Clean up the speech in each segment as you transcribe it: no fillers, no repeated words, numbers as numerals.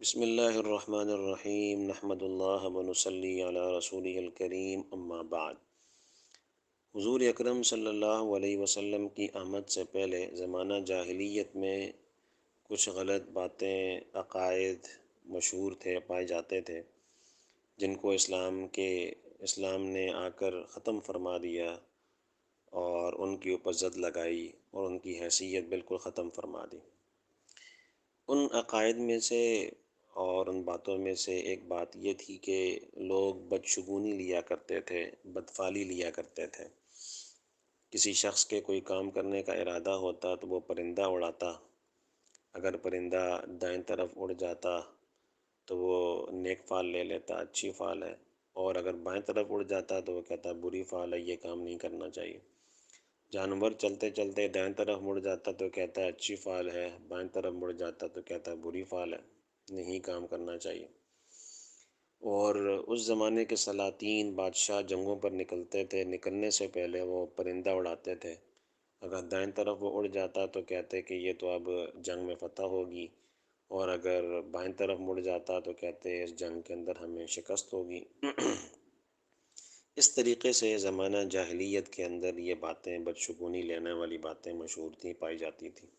بسم اللہ الرحمن الرحیم نحمد اللہ ونصلی علی رسولہ الکریم اما بعد۔ حضور اکرم صلی اللہ علیہ وسلم کی آمد سے پہلے زمانہ جاہلیت میں کچھ غلط باتیں، عقائد مشہور تھے، پائے جاتے تھے، جن کو اسلام نے آ کر ختم فرما دیا اور ان کے اوپر زد لگائی اور ان کی حیثیت بالکل ختم فرما دی۔ ان عقائد میں سے اور ان باتوں میں سے ایک بات یہ تھی کہ لوگ بدشگونی لیا کرتے تھے، بدفعلی لیا کرتے تھے۔ کسی شخص کے کوئی کام کرنے کا ارادہ ہوتا تو وہ پرندہ اڑاتا۔ اگر پرندہ دائیں طرف اڑ جاتا تو وہ نیک فعل لے لیتا، اچھی فعل ہے، اور اگر بائیں طرف اڑ جاتا تو وہ کہتا بری فعل ہے، یہ کام نہیں کرنا چاہیے۔ جانور چلتے چلتے دائیں طرف مڑ جاتا تو کہتا ہے اچھی فعل ہے، بائیں طرف مڑ جاتا تو کہتا ہے بری فعل ہے، نہیں کام کرنا چاہیے۔ اور اس زمانے کے سلاطین بادشاہ جنگوں پر نکلتے تھے، نکلنے سے پہلے وہ پرندہ اڑاتے تھے۔ اگر دائیں طرف وہ اڑ جاتا تو کہتے کہ یہ تو اب جنگ میں فتح ہوگی، اور اگر بائیں طرف مڑ جاتا تو کہتے اس جنگ کے اندر ہمیں شکست ہوگی۔ اس طریقے سے زمانہ جاہلیت کے اندر یہ باتیں، بدشگونی لینے والی باتیں مشہور تھیں، پائی جاتی تھیں۔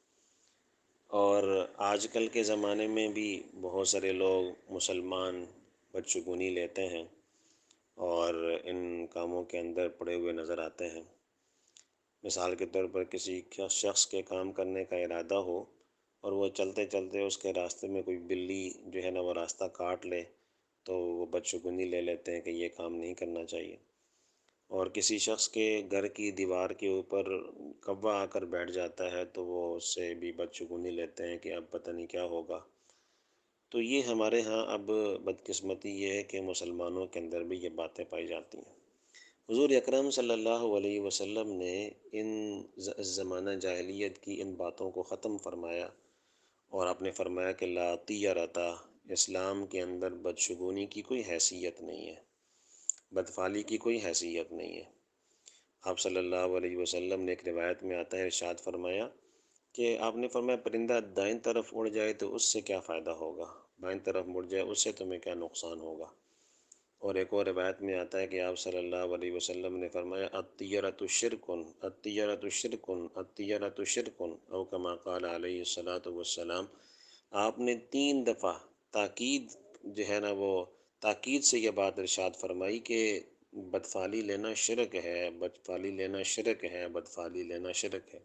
اور آج کل کے زمانے میں بھی بہت سارے لوگ مسلمان بدشگونی لیتے ہیں اور ان کاموں کے اندر پڑے ہوئے نظر آتے ہیں۔ مثال کے طور پر کسی شخص کے کام کرنے کا ارادہ ہو اور وہ چلتے چلتے اس کے راستے میں کوئی بلی جو ہے نا وہ راستہ کاٹ لے تو وہ بدشگونی لے لیتے ہیں کہ یہ کام نہیں کرنا چاہیے۔ اور کسی شخص کے گھر کی دیوار کے اوپر کوا آ کر بیٹھ جاتا ہے تو وہ اس سے بھی بدشگونی لیتے ہیں کہ اب پتہ نہیں کیا ہوگا۔ تو یہ ہمارے ہاں اب بدقسمتی یہ ہے کہ مسلمانوں کے اندر بھی یہ باتیں پائی جاتی ہیں۔ حضور اکرم صلی اللہ علیہ وسلم نے ان زمانہ جاہلیت کی ان باتوں کو ختم فرمایا، اور آپ نے فرمایا کہ لا طیرۃ، اسلام کے اندر بدشگونی کی کوئی حیثیت نہیں ہے، بدفعلی کی کوئی حیثیت نہیں ہے۔ آپ صلی اللہ علیہ وسلم نے ایک روایت میں آتا ہے، ارشاد فرمایا کہ آپ نے فرمایا پرندہ دائیں طرف اڑ جائے تو اس سے کیا فائدہ ہوگا، بائیں طرف مڑ جائے اس سے تمہیں کیا نقصان ہوگا۔ اور ایک اور روایت میں آتا ہے کہ آپ صلی اللہ علیہ وسلم نے فرمایا الطیرۃ شرک، الطیرۃ شرک، الطیرۃ شرک، او کما قال علیہ الصلاۃ والسلام۔ آپ نے 3 دفعہ تاکید جو ہے نا وہ تاکید سے یہ بات ارشاد فرمائی کہ بدفعلی لینا شرک ہے، بدفعلی لینا شرک ہے، بدفعلی لینا شرک ہے۔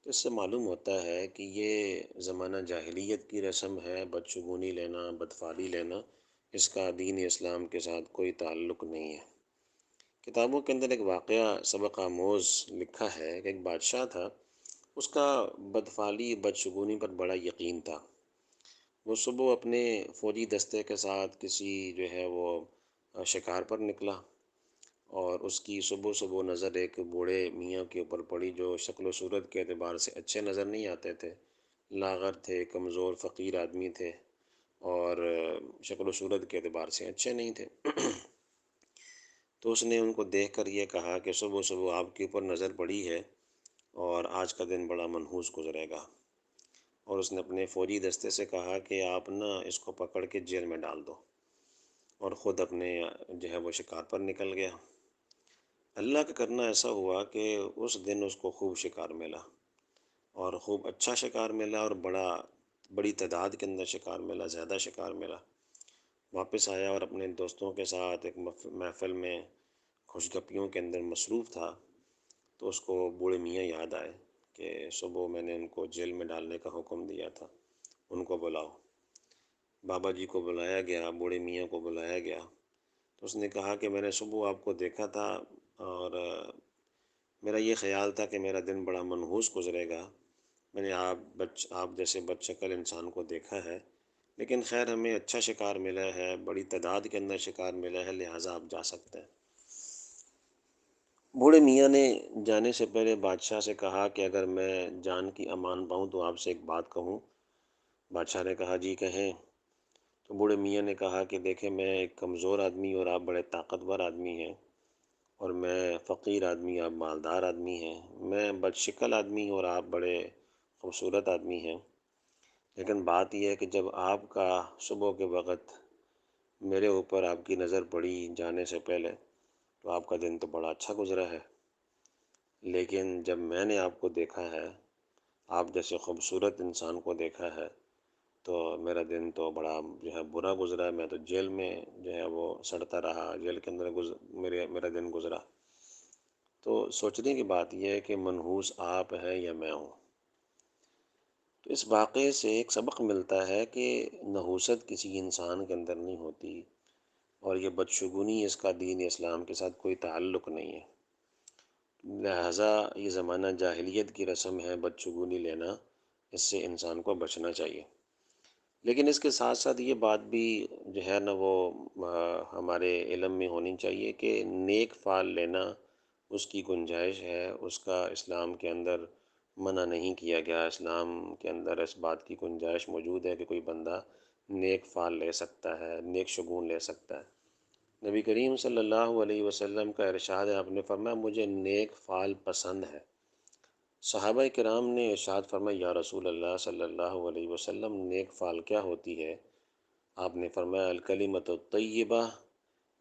تو اس سے معلوم ہوتا ہے کہ یہ زمانہ جاہلیت کی رسم ہے، بدشگونی لینا، بدفعلی لینا، اس کا دین اسلام کے ساتھ کوئی تعلق نہیں ہے۔ کتابوں کے اندر ایک واقعہ سبق آموز لکھا ہے کہ ایک بادشاہ تھا، اس کا بدفعلی بدشگونی پر بڑا یقین تھا۔ وہ صبح اپنے فوجی دستے کے ساتھ کسی جو ہے وہ شکار پر نکلا، اور اس کی صبح صبح نظر ایک بوڑھے میاں کے اوپر پڑی جو شکل و صورت کے اعتبار سے اچھے نظر نہیں آتے تھے، لاغر تھے، کمزور فقیر آدمی تھے، اور شکل و صورت کے اعتبار سے اچھے نہیں تھے۔ تو اس نے ان کو دیکھ کر یہ کہا کہ صبح صبح آپ کے اوپر نظر پڑی ہے اور آج کا دن بڑا منحوس گزرے گا۔ اور اس نے اپنے فوجی دستے سے کہا کہ آپ نا اس کو پکڑ کے جیل میں ڈال دو، اور خود اپنے جو ہے وہ شکار پر نکل گیا۔ اللہ کا کرنا ایسا ہوا کہ اس دن اس کو خوب شکار ملا، اور خوب اچھا شکار ملا، اور بڑی تعداد کے اندر شکار ملا، زیادہ شکار ملا۔ واپس آیا اور اپنے دوستوں کے ساتھ ایک محفل میں خوش گپیوں کے اندر مصروف تھا، تو اس کو بوڑھے میاں یاد آئے کہ صبح میں نے ان کو جیل میں ڈالنے کا حکم دیا تھا، ان کو بلاؤ۔ بابا جی کو بلایا گیا، بوڑھے میاں کو بلایا گیا، تو اس نے کہا کہ میں نے صبح آپ کو دیکھا تھا، اور میرا یہ خیال تھا کہ میرا دن بڑا منحوس گزرے گا۔ میں نے آپ جیسے بدشکل انسان کو دیکھا ہے، لیکن خیر ہمیں اچھا شکار ملا ہے، بڑی تعداد کے اندر شکار ملا ہے، لہٰذا آپ جا سکتے ہیں۔ بوڑھے میاں نے جانے سے پہلے بادشاہ سے کہا کہ اگر میں جان کی امان پاؤں تو آپ سے ایک بات کہوں۔ بادشاہ نے کہا جی کہیں۔ تو بوڑھے میاں نے کہا کہ دیکھیں میں ایک کمزور آدمی اور آپ بڑے طاقتور آدمی ہیں، اور میں فقیر آدمی، آپ مالدار آدمی ہیں، میں بدشکل آدمی اور آپ بڑے خوبصورت آدمی ہیں۔ لیکن بات یہ ہے کہ جب آپ کا صبح کے وقت میرے اوپر آپ کی نظر پڑی جانے سے پہلے، تو آپ کا دن تو بڑا اچھا گزرا ہے، لیکن جب میں نے آپ کو دیکھا ہے، آپ جیسے خوبصورت انسان کو دیکھا ہے، تو میرا دن تو بڑا جو ہے برا گزرا ہے۔ میں تو جیل میں جو ہے وہ سڑتا رہا، جیل کے اندر میرا دن گزرا۔ تو سوچنے کی بات یہ ہے کہ منحوس آپ ہے یا میں ہوں۔ تو اس واقعے سے ایک سبق ملتا ہے کہ نحوست کسی انسان کے اندر نہیں ہوتی، اور یہ بدشگونی اس کا دین اسلام کے ساتھ کوئی تعلق نہیں ہے۔ لہٰذا یہ زمانہ جاہلیت کی رسم ہے بدشگونی لینا، اس سے انسان کو بچنا چاہیے۔ لیکن اس کے ساتھ ساتھ یہ بات بھی جو ہے نا وہ ہمارے علم میں ہونی چاہیے کہ نیک فعل لینا اس کی گنجائش ہے، اس کا اسلام کے اندر منع نہیں کیا گیا۔ اسلام کے اندر اس بات کی گنجائش موجود ہے کہ کوئی بندہ نیک فعل لے سکتا ہے، نیک شگون لے سکتا ہے۔ نبی کریم صلی اللہ علیہ وسلم کا ارشاد ہے، آپ نے فرمایا مجھے نیک فعل پسند ہے۔ صحابہ کرام نے ارشاد فرمایا یا رسول اللہ صلی اللہ علیہ وسلم نیک فعل کیا ہوتی ہے؟ آپ نے فرمایا الکلمۃ الطیبہ،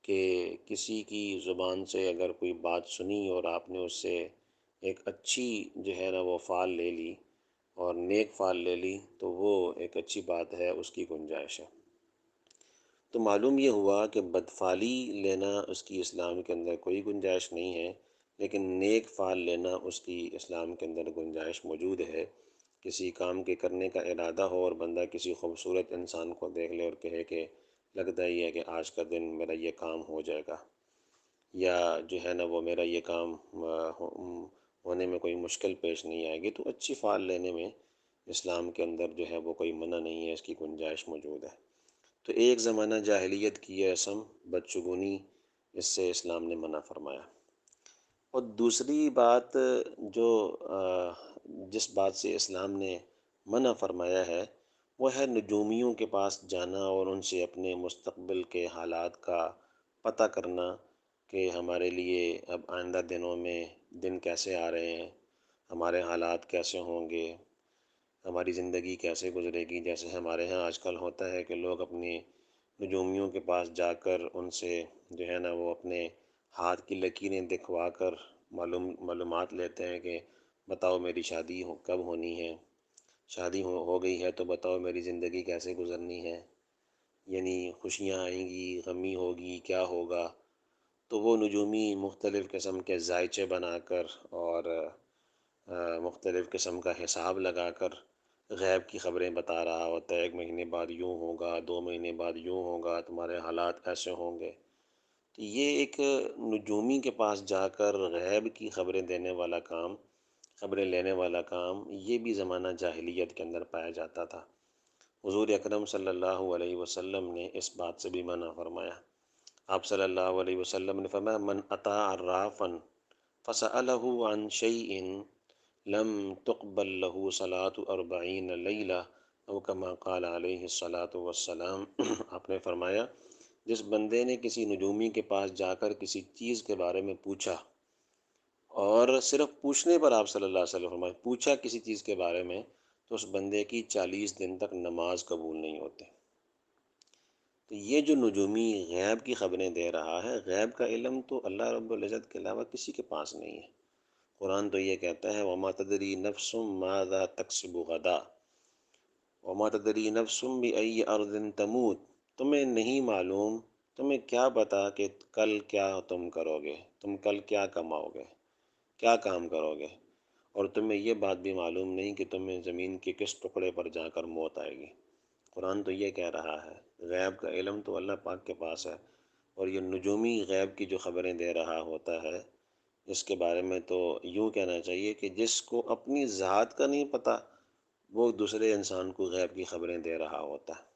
کہ کسی کی زبان سے اگر کوئی بات سنی اور آپ نے اس سے ایک اچھی جو ہے نا وہ فعل لے لی اور نیک فعل لے لی، تو وہ ایک اچھی بات ہے، اس کی گنجائش ہے۔ تو معلوم یہ ہوا کہ بدفعلی لینا اس کی اسلام کے اندر کوئی گنجائش نہیں ہے، لیکن نیک فعل لینا اس کی اسلام کے اندر گنجائش موجود ہے۔ کسی کام کے کرنے کا ارادہ ہو اور بندہ کسی خوبصورت انسان کو دیکھ لے اور کہے کہ لگتا ہی ہے کہ آج کا دن میرا یہ کام ہو جائے گا، یا جو ہے نا وہ میرا یہ کام ہونے میں کوئی مشکل پیش نہیں آئے گی، تو اچھی فعل لینے میں اسلام کے اندر جو ہے وہ کوئی منع نہیں ہے، اس کی گنجائش موجود ہے۔ تو ایک زمانہ جاہلیت کی یہ رسم بدشگونی، اس سے اسلام نے منع فرمایا۔ اور دوسری بات جو جس بات سے اسلام نے منع فرمایا ہے، وہ ہے نجومیوں کے پاس جانا اور ان سے اپنے مستقبل کے حالات کا پتہ کرنا کہ ہمارے لیے اب آئندہ دنوں میں دن کیسے آ رہے ہیں، ہمارے حالات کیسے ہوں گے، ہماری زندگی کیسے گزرے گی۔ جیسے ہمارے ہاں آج کل ہوتا ہے کہ لوگ اپنی نجومیوں کے پاس جا کر ان سے جو ہے نا وہ اپنے ہاتھ کی لکیریں دکھوا کر معلومات لیتے ہیں کہ بتاؤ میری شادی کب ہونی ہے، شادی ہو گئی ہے تو بتاؤ میری زندگی کیسے گزرنی ہے، یعنی خوشیاں آئیں گی، غمی ہوگی، کیا ہوگا۔ تو وہ نجومی مختلف قسم کے ذائچے بنا کر اور مختلف قسم کا حساب لگا کر غیب کی خبریں بتا رہا ہوتا ہے، 1 مہینے بعد یوں ہوگا، 2 مہینے بعد یوں ہوگا، تمہارے حالات ایسے ہوں گے۔ تو یہ ایک نجومی کے پاس جا کر غیب کی خبریں دینے والا کام، خبریں لینے والا کام، یہ بھی زمانہ جاہلیت کے اندر پایا جاتا تھا۔ حضور اکرم صلی اللہ علیہ وسلم نے اس بات سے بھی منع فرمایا۔ آپ صلی اللہ علیہ وسلم نے فرمایا من اطاع عرافا فسألہ عن شیء لم تقبل له صلاة 40 لیلہ او کما قال علیہ الصلاۃ والسلام۔ آپ نے فرمایا جس بندے نے کسی نجومی کے پاس جا کر کسی چیز کے بارے میں پوچھا، اور صرف پوچھنے پر آپ صلی اللہ علیہ وسلم فرمایا پوچھا کسی چیز کے بارے میں، تو اس بندے کی 40 دن تک نماز قبول نہیں ہوتی۔ تو یہ جو نجومی غیب کی خبریں دے رہا ہے، غیب کا علم تو اللہ رب العزت کے علاوہ کسی کے پاس نہیں ہے۔ قرآن تو یہ کہتا ہے وَمَا تَدْرِي نَفْسٌ مَاذَا تَكْسِبُ غَدًا وَمَا تَدْرِي نَفْسٌ بِأَيِّ أَرْضٍ تَمُوتُ۔ تمہیں نہیں معلوم، تمہیں کیا پتا کہ کل کیا تم کرو گے، تم کل کیا کماؤ گے، کیا کام کرو گے، اور تمہیں یہ بات بھی معلوم نہیں کہ تمہیں زمین کے کس ٹکڑے پر جا کر موت آئے گی۔ قرآن تو یہ کہہ رہا ہے، غیب کا علم تو اللہ پاک کے پاس ہے، اور یہ نجومی غیب کی جو خبریں دے رہا ہوتا ہے، اس کے بارے میں تو یوں کہنا چاہیے کہ جس کو اپنی ذات کا نہیں پتہ، وہ دوسرے انسان کو غیب کی خبریں دے رہا ہوتا ہے۔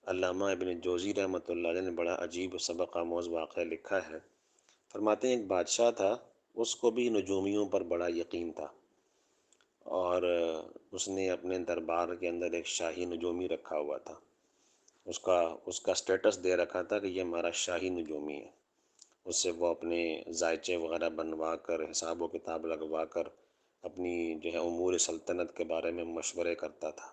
علامہ ابن جوزی رحمۃ اللہ علیہ نے بڑا عجیب سبق آموز واقعہ لکھا ہے۔ فرماتے ہیں ایک بادشاہ تھا، اس کو بھی نجومیوں پر بڑا یقین تھا، اور اس نے اپنے دربار کے اندر ایک شاہی نجومی رکھا ہوا تھا۔ اس کا اسٹیٹس دے رکھا تھا کہ یہ ہمارا شاہی نجومی ہے۔ اس سے وہ اپنے ذائچے وغیرہ بنوا کر، حساب و کتاب لگوا کر اپنی جو ہے امور سلطنت کے بارے میں مشورے کرتا تھا۔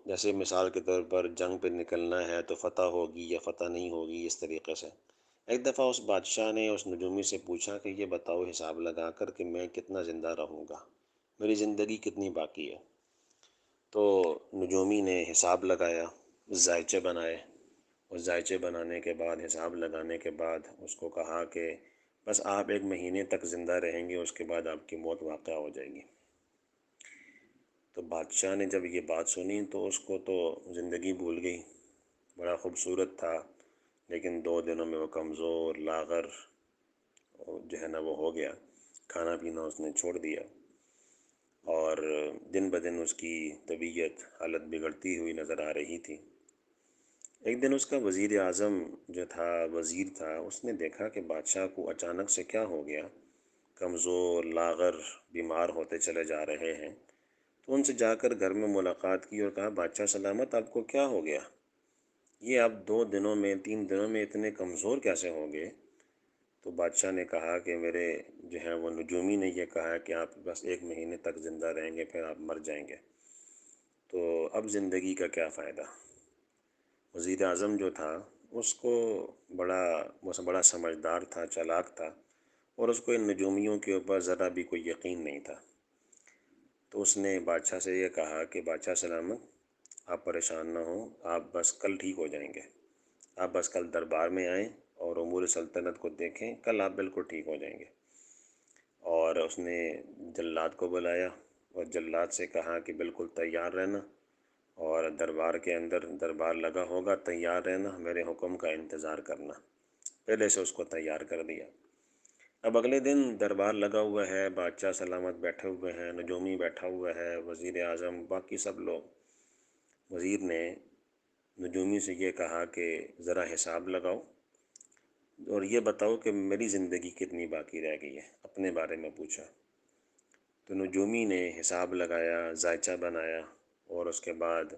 جیسے مثال کے طور پر جنگ پہ نکلنا ہے تو فتح ہوگی یا فتح نہیں ہوگی، اس طریقے سے۔ ایک دفعہ اس بادشاہ نے اس نجومی سے پوچھا کہ یہ بتاؤ حساب لگا کر کہ میں کتنا زندہ رہوں گا، میری زندگی کتنی باقی ہے۔ تو نجومی نے حساب لگایا، ذائچے بنائے، اور ذائچے بنانے کے بعد، حساب لگانے کے بعد اس کو کہا کہ بس آپ 1 مہینے تک زندہ رہیں گے، اس کے بعد آپ کی موت واقع ہو جائے گی۔ تو بادشاہ نے جب یہ بات سنی تو اس کو تو زندگی بھول گئی، بڑا خوبصورت تھا، لیکن 2 دنوں میں وہ کمزور، لاغر جو ہے نا وہ ہو گیا، کھانا پینا اس نے چھوڑ دیا، اور دن بدن اس کی طبیعت، حالت بگڑتی ہوئی نظر آ رہی تھی۔ ایک دن اس کا وزیر اعظم جو تھا، وزیر تھا، اس نے دیکھا کہ بادشاہ کو اچانک سے کیا ہو گیا، کمزور، لاغر، بیمار ہوتے چلے جا رہے ہیں۔ تو ان سے جا کر گھر میں ملاقات کی اور کہا بادشاہ سلامت، آپ کو کیا ہو گیا؟ یہ آپ 2 دنوں میں، 3 دنوں میں اتنے کمزور کیسے ہو گئے؟ تو بادشاہ نے کہا کہ میرے جو ہے وہ نجومی نے یہ کہا کہ آپ بس 1 مہینے تک زندہ رہیں گے، پھر آپ مر جائیں گے، تو اب زندگی کا کیا فائدہ؟ وزیر اعظم جو تھا اس کو بڑا سمجھدار تھا، چالاک تھا، اور اس کو ان نجومیوں کے اوپر ذرا بھی کوئی یقین نہیں تھا۔ تو اس نے بادشاہ سے یہ کہا کہ بادشاہ سلامت، آپ پریشان نہ ہوں، آپ بس کل ٹھیک ہو جائیں گے، آپ بس کل دربار میں آئیں اور امور سلطنت کو دیکھیں، کل آپ بالکل ٹھیک ہو جائیں گے۔ اور اس نے جلاد کو بلایا اور جلاد سے کہا کہ بالکل تیار رہنا، اور دربار کے اندر دربار لگا ہوگا، تیار رہنا، میرے حکم کا انتظار کرنا۔ پہلے سے اس کو تیار کر دیا۔ اب اگلے دن دربار لگا ہوا ہے، بادشاہ سلامت بیٹھے ہوئے ہیں، نجومی بیٹھا ہوا ہے، وزیر اعظم، باقی سب لوگ۔ وزیر نے نجومی سے یہ کہا کہ ذرا حساب لگاؤ اور یہ بتاؤ کہ میری زندگی کتنی باقی رہ گئی ہے، اپنے بارے میں پوچھا۔ تو نجومی نے حساب لگایا، ذائچہ بنایا، اور اس کے بعد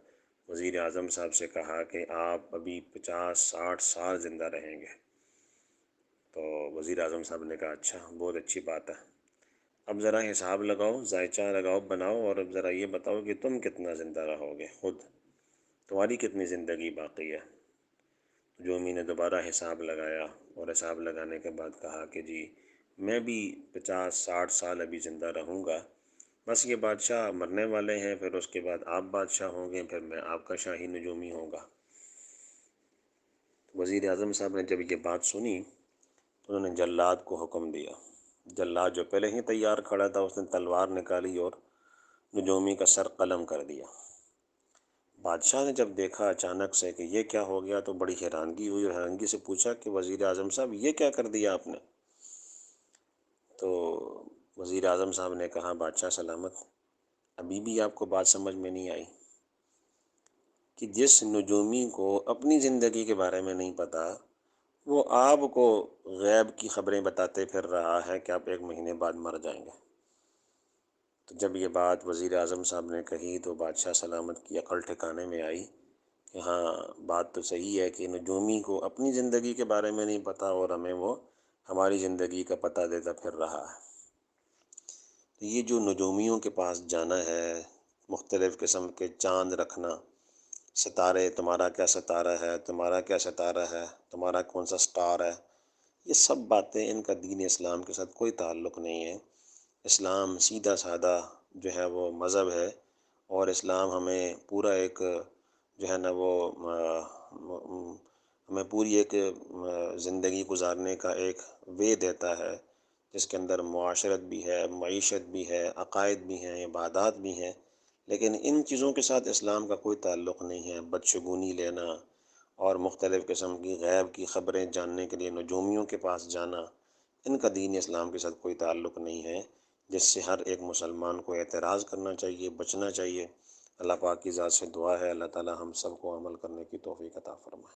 وزیر اعظم صاحب سے کہا کہ آپ ابھی 50-60 سال زندہ رہیں گے۔ تو وزیر اعظم صاحب نے کہا اچھا، بہت اچھی بات ہے، اب ذرا حساب لگاؤ، ذائچہ لگاؤ، بناؤ، اور اب ذرا یہ بتاؤ کہ تم کتنا زندہ رہو گے، خود تمہاری کتنی زندگی باقی ہے۔ نجومی نے دوبارہ حساب لگایا، اور حساب لگانے کے بعد کہا کہ جی میں بھی 50-60 سال ابھی زندہ رہوں گا، بس یہ بادشاہ مرنے والے ہیں، پھر اس کے بعد آپ بادشاہ ہوں گے، پھر میں آپ کا شاہی نجومی ہوں گا۔ وزیر اعظم صاحب نے جب یہ بات سنی تو انہوں نے جلاد کو حکم دیا۔ جلاد جو پہلے ہی تیار کھڑا تھا، اس نے تلوار نکالی اور نجومی کا سر قلم کر دیا۔ بادشاہ نے جب دیکھا اچانک سے کہ یہ کیا ہو گیا تو بڑی حیرانگی ہوئی، اور حیرانگی سے پوچھا کہ وزیر اعظم صاحب یہ کیا کر دیا آپ نے؟ تو وزیر اعظم صاحب نے کہا بادشاہ سلامت، ابھی بھی آپ کو بات سمجھ میں نہیں آئی کہ جس نجومی کو اپنی زندگی کے بارے میں نہیں پتا، وہ آپ کو غیب کی خبریں بتاتے پھر رہا ہے کہ آپ 1 مہینے بعد مر جائیں گے۔ تو جب یہ بات وزیر اعظم صاحب نے کہی تو بادشاہ سلامت کی عقل ٹھکانے میں آئی کہ ہاں بات تو صحیح ہے کہ نجومی کو اپنی زندگی کے بارے میں نہیں پتہ، اور ہمیں وہ ہماری زندگی کا پتہ دیتا پھر رہا ہے۔ تو یہ جو نجومیوں کے پاس جانا ہے، مختلف قسم کے چاند رکھنا، ستارے، تمہارا کیا ستارہ ہے، تمہارا کیا ستارہ ہے، تمہارا کون سا سٹار ہے، یہ سب باتیں، ان کا دین اسلام کے ساتھ کوئی تعلق نہیں ہے۔ اسلام سیدھا سادہ جو ہے وہ مذہب ہے، اور اسلام ہمیں پورا ایک جو ہے نا وہ ہمیں پوری ایک زندگی گزارنے کا ایک وے دیتا ہے، جس کے اندر معاشرت بھی ہے، معیشت بھی ہے، عقائد بھی ہیں، عبادات بھی ہیں، لیکن ان چیزوں کے ساتھ اسلام کا کوئی تعلق نہیں ہے۔ بدشگونی لینا اور مختلف قسم کی غیب کی خبریں جاننے کے لیے نجومیوں کے پاس جانا، ان کا دین اسلام کے ساتھ کوئی تعلق نہیں ہے، جس سے ہر ایک مسلمان کو اعتراض کرنا چاہیے، بچنا چاہیے۔ اللہ پاک کی ذات سے دعا ہے اللہ تعالی ہم سب کو عمل کرنے کی توفیق عطا فرمائے۔